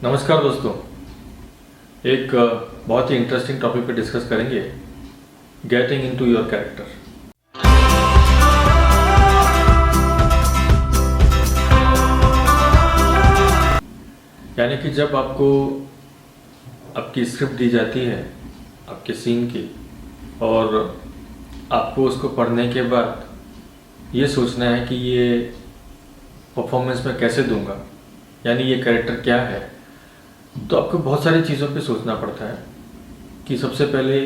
नमस्कार दोस्तों। एक बहुत ही इंटरेस्टिंग टॉपिक पे डिस्कस करेंगे, गेटिंग इनटू योर कैरेक्टर। यानी कि जब आपको आपकी स्क्रिप्ट दी जाती है आपके सीन की, और आपको उसको पढ़ने के बाद ये सोचना है कि ये परफॉर्मेंस मैं कैसे दूंगा, यानी ये कैरेक्टर क्या है, तो आपको बहुत सारी चीज़ों पे सोचना पड़ता है कि सबसे पहले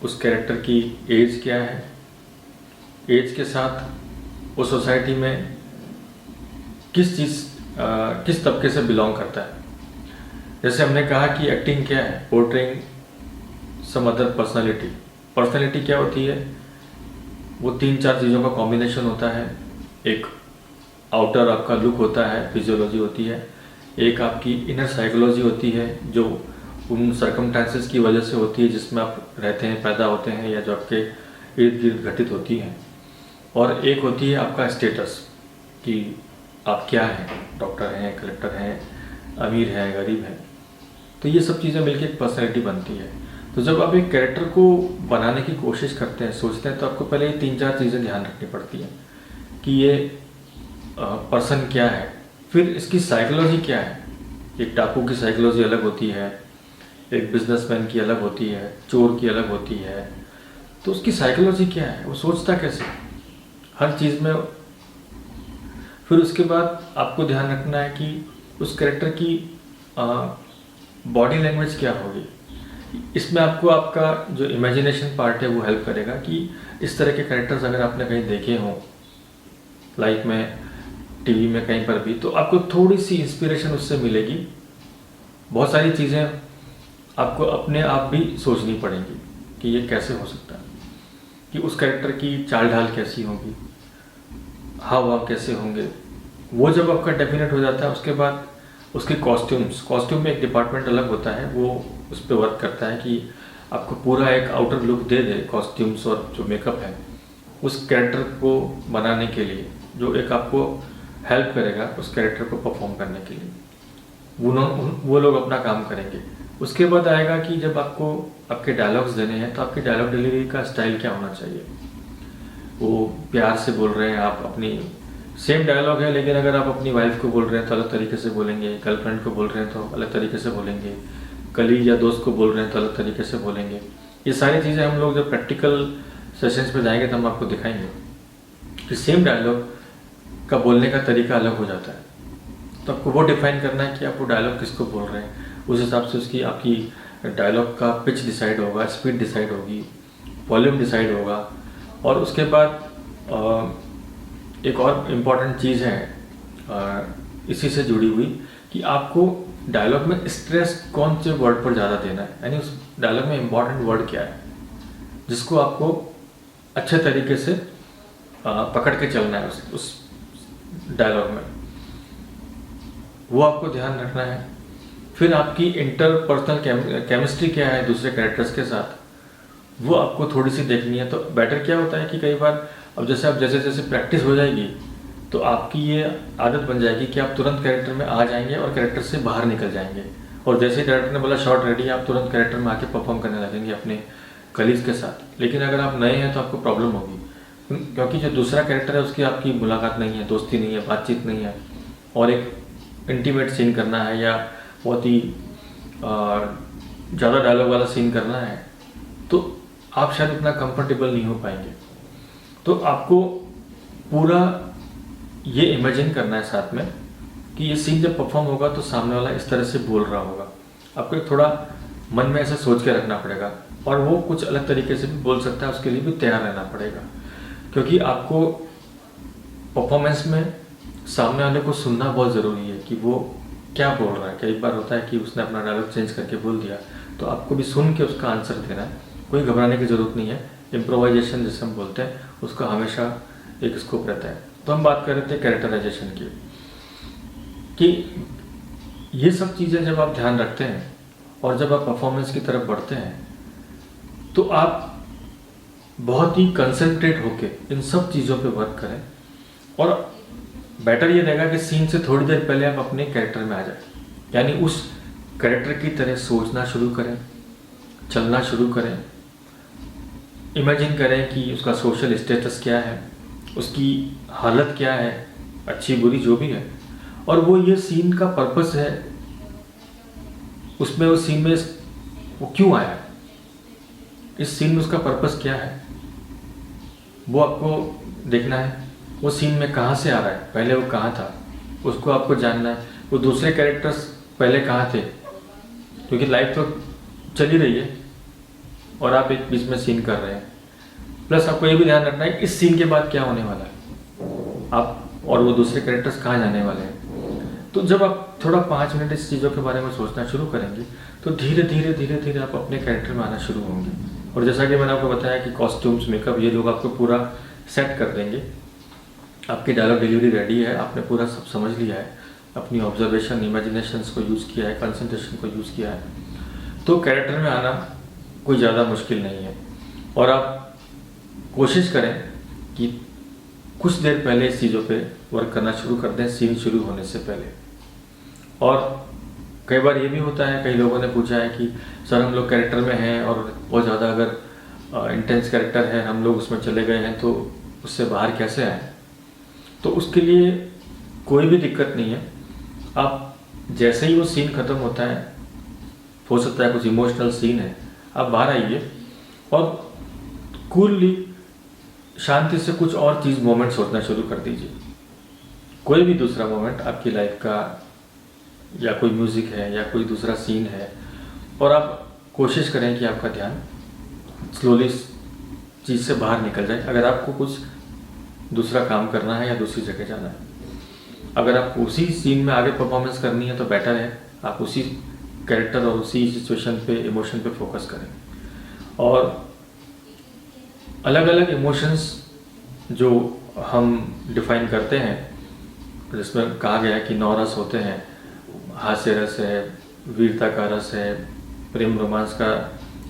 उस कैरेक्टर की एज क्या है, एज के साथ वो सोसाइटी में किस तबके से बिलोंग करता है। जैसे हमने कहा कि एक्टिंग क्या है, portraying some other personality. Personality क्या होती है, वो 3-4 चीज़ों का कॉम्बिनेशन होता है। एक आउटर आपका लुक होता है, फिजियोलॉजी होती है। एक आपकी इनर साइकोलॉजी होती है, जो उन सर्कमस्टेंसेस की वजह से होती है जिसमें आप रहते हैं, पैदा होते हैं, या जो आपके इर्द गिर्द घटित होती हैं। और एक होती है आपका स्टेटस, कि आप क्या हैं, डॉक्टर हैं, कलेक्टर हैं, अमीर हैं, गरीब हैं। तो ये सब चीज़ें मिलकर एक पर्सनैलिटी बनती है। तो जब आप एक कैरेक्टर को बनाने की कोशिश करते हैं, सोचते हैं, तो आपको पहले ये 3-4 चीज़ें ध्यान रखनी पड़ती हैं कि ये पर्सन क्या है, फिर इसकी साइकोलॉजी क्या है। एक टापू की साइकोलॉजी अलग होती है, एक बिजनेसमैन की अलग होती है, चोर की अलग होती है। तो उसकी साइकोलॉजी क्या है, वो सोचता कैसे हर चीज़ में। फिर उसके बाद आपको ध्यान रखना है कि उस कैरेक्टर की बॉडी लैंग्वेज क्या होगी। इसमें आपको आपका जो इमेजिनेशन पार्ट है वो हेल्प करेगा कि इस तरह के कैरेक्टर्स अगर आपने कहीं देखे हों लाइफ में, टीवी में, कहीं पर भी, तो आपको थोड़ी सी इंस्पिरेशन उससे मिलेगी। बहुत सारी चीज़ें आपको अपने आप भी सोचनी पड़ेंगी कि ये कैसे हो सकता है, कि उस कैरेक्टर की चाल ढाल कैसी होगी, हाव भाव कैसे होंगे। वो जब आपका डेफिनेट हो जाता है, उसके बाद उसके कॉस्ट्यूम में एक डिपार्टमेंट अलग होता है, वो उस पर वर्क करता है कि आपको पूरा एक आउटर लुक दे दे, कॉस्ट्यूम्स और जो मेकअप है उस कैरेक्टर को बनाने के लिए, जो एक आपको हेल्प करेगा उस कैरेक्टर को परफॉर्म करने के लिए। वो लोग अपना काम करेंगे। उसके बाद आएगा कि जब आपको आपके डायलॉग्स देने हैं, तो आपकी डायलॉग डिलीवरी का स्टाइल क्या होना चाहिए। वो प्यार से बोल रहे हैं, आप अपनी सेम डायलॉग है, लेकिन अगर आप अपनी वाइफ को बोल रहे हैं तो अलग तरीके से बोलेंगे, गर्लफ्रेंड को बोल रहे हैं तो अलग तरीके से बोलेंगे, कलीग या दोस्त को बोल रहे हैं तो अलग तरीके से बोलेंगे। ये सारी चीज़ें हम लोग जब प्रैक्टिकल सेशंस पे जाएंगे तो हम आपको दिखाएंगे कि सेम डायलॉग का बोलने का तरीका अलग हो जाता है। तो आपको वो डिफाइन करना है कि आप वो डायलॉग किसको बोल रहे हैं। उस हिसाब से उसकी आपकी डायलॉग का पिच डिसाइड होगा, स्पीड डिसाइड होगी, वॉल्यूम डिसाइड होगा। और उसके बाद एक और इम्पॉर्टेंट चीज़ है इसी से जुड़ी हुई, कि आपको डायलॉग में स्ट्रेस कौन से वर्ड पर ज़्यादा देना है, यानी उस डायलॉग में इम्पॉर्टेंट वर्ड क्या है जिसको आपको अच्छे तरीके से पकड़ के चलना है उस डायलॉग में, वो आपको ध्यान रखना है। फिर आपकी इंटरपर्सनल केमिस्ट्री क्या है दूसरे कैरेक्टर्स के साथ, वो आपको थोड़ी सी देखनी है। तो बेटर क्या होता है कि कई बार अब जैसे जैसे प्रैक्टिस हो जाएगी, तो आपकी ये आदत बन जाएगी कि आप तुरंत कैरेक्टर में आ जाएंगे और कैरेक्टर से बाहर निकल जाएंगे। और जैसे कैरेक्टर ने बोला शॉट रेडी, आप तुरंत कैरेक्टर में आके परफॉर्म करने लगेंगे अपने कलीग्स के साथ। लेकिन अगर आप नए हैं तो आपको प्रॉब्लम होगी, क्योंकि जो दूसरा कैरेक्टर है उसकी आपकी मुलाकात नहीं है, दोस्ती नहीं है, बातचीत नहीं है, और एक इंटीमेट सीन करना है या बहुत ही ज़्यादा डायलॉग वाला सीन करना है, तो आप शायद उतना कंफर्टेबल नहीं हो पाएंगे। तो आपको पूरा ये इमेजिन करना है साथ में कि ये सीन जब परफॉर्म होगा तो सामने वाला इस तरह से बोल रहा होगा। आपको थोड़ा मन में ऐसे सोच के रखना पड़ेगा, और वो कुछ अलग तरीके से भी बोल सकता है, उसके लिए भी तैयार रहना पड़ेगा। क्योंकि आपको परफॉर्मेंस में सामने वाले को सुनना बहुत ज़रूरी है कि वो क्या बोल रहा है। कई बार होता है कि उसने अपना डायलॉग चेंज करके बोल दिया, तो आपको भी सुन के उसका आंसर देना है। कोई घबराने की ज़रूरत नहीं है। इम्प्रोवाइजेशन जिसे हम बोलते हैं, उसका हमेशा एक स्कोप रहता है। तो हम बात कर रहे थे कैरेक्टराइजेशन की, कि ये सब चीज़ें जब आप ध्यान रखते हैं और जब आप परफॉर्मेंस की तरफ बढ़ते हैं, तो आप बहुत ही कंसंट्रेट होके इन सब चीज़ों पे वर्क करें। और बेटर ये रहेगा कि सीन से थोड़ी देर पहले आप अपने कैरेक्टर में आ जाए, यानी उस कैरेक्टर की तरह सोचना शुरू करें, चलना शुरू करें, इमेजिन करें कि उसका सोशल स्टेटस क्या है, उसकी हालत क्या है, अच्छी बुरी जो भी है, और वो ये सीन का पर्पस है, उसमें उस सीन में वो क्यों आया, इस सीन में उसका पर्पस क्या है, वो आपको देखना है। वो सीन में कहाँ से आ रहा है, पहले वो कहाँ था, उसको आपको जानना है। वो दूसरे कैरेक्टर्स पहले कहाँ थे, क्योंकि लाइफ तो चल ही रही है और आप एक बीच में सीन कर रहे हैं। प्लस आपको ये भी ध्यान रखना है इस सीन के बाद क्या होने वाला है, आप और वो दूसरे कैरेक्टर्स कहाँ जाने वाले हैं। तो जब आप थोड़ा 5 मिनट इस चीज़ों के बारे में सोचना शुरू करेंगे तो धीरे धीरे धीरे धीरे आप अपने कैरेक्टर में आना शुरू होंगे। और जैसा कि मैंने आपको बताया कि कॉस्ट्यूम्स, मेकअप, ये लोग आपको पूरा सेट कर देंगे। आपकी डायलॉग डिलीवरी रेडी है, आपने पूरा सब समझ लिया है, अपनी ऑब्जर्वेशन, इमेजिनेशंस को यूज़ किया है, कंसंट्रेशन को यूज़ किया है, तो कैरेक्टर में आना कोई ज़्यादा मुश्किल नहीं है। और आप कोशिश करें कि कुछ देर पहले इस चीज़ों पे वर्क करना शुरू कर दें, सीन शुरू होने से पहले। और कई बार ये भी होता है, कई लोगों ने पूछा है कि सर हम लोग कैरेक्टर में हैं और बहुत ज़्यादा अगर इंटेंस कैरेक्टर है, हम लोग उसमें चले गए हैं तो उससे बाहर कैसे आए। तो उसके लिए कोई भी दिक्कत नहीं है। आप जैसे ही वो सीन ख़त्म होता है, हो सकता है कुछ इमोशनल सीन है, आप बाहर आइए और कूलली, शांति से कुछ और चीज़ मोमेंट सोचना शुरू कर दीजिए। कोई भी दूसरा मोमेंट आपकी लाइफ का, या कोई म्यूज़िक है या कोई दूसरा सीन है, और आप कोशिश करें कि आपका ध्यान स्लोली चीज़ से बाहर निकल जाए। अगर आपको कुछ दूसरा काम करना है या दूसरी जगह जाना है, अगर आपको उसी सीन में आगे परफॉर्मेंस करनी है तो बेटर है आप उसी कैरेक्टर और उसी सिचुएशन पे, इमोशन पे फोकस करें। और अलग अलग इमोशंस जो हम डिफाइन करते हैं, जिसमें कहा गया है कि 9 रस होते हैं, हास्य रस है, वीरता का रस है, प्रेम रोमांस का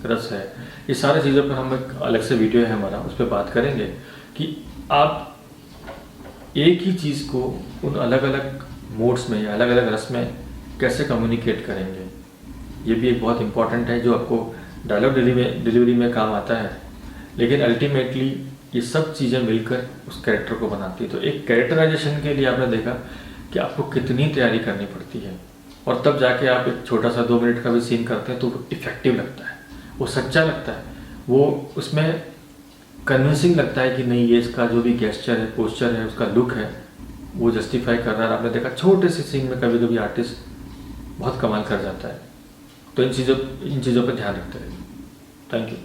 रस है, ये सारी चीज़ों पर हम एक अलग से वीडियो है हमारा, उस पर बात करेंगे कि आप एक ही चीज़ को उन अलग अलग मोड्स में या अलग अलग रस में कैसे कम्युनिकेट करेंगे। ये भी एक बहुत इम्पॉर्टेंट है जो आपको डायलॉग डिलीवरी में काम आता है, लेकिन अल्टीमेटली ये सब चीज़ें मिलकर उस कैरेक्टर को बनाती है। तो एक कैरेक्टराइजेशन के लिए आपने देखा कि आपको कितनी तैयारी करनी पड़ती है, और तब जाके आप एक छोटा सा 2 मिनट का भी सीन करते हैं तो वो इफेक्टिव लगता है, वो सच्चा लगता है, वो उसमें कन्विंसिंग लगता है कि नहीं, ये इसका जो भी गेस्चर है, पोस्चर है, उसका लुक है, वो जस्टिफाई कर रहा है। आपने देखा छोटे से सीन में कभी कभी आर्टिस्ट बहुत कमाल कर जाता है। तो इन चीज़ों पर ध्यान रखते रहिए। Thank you.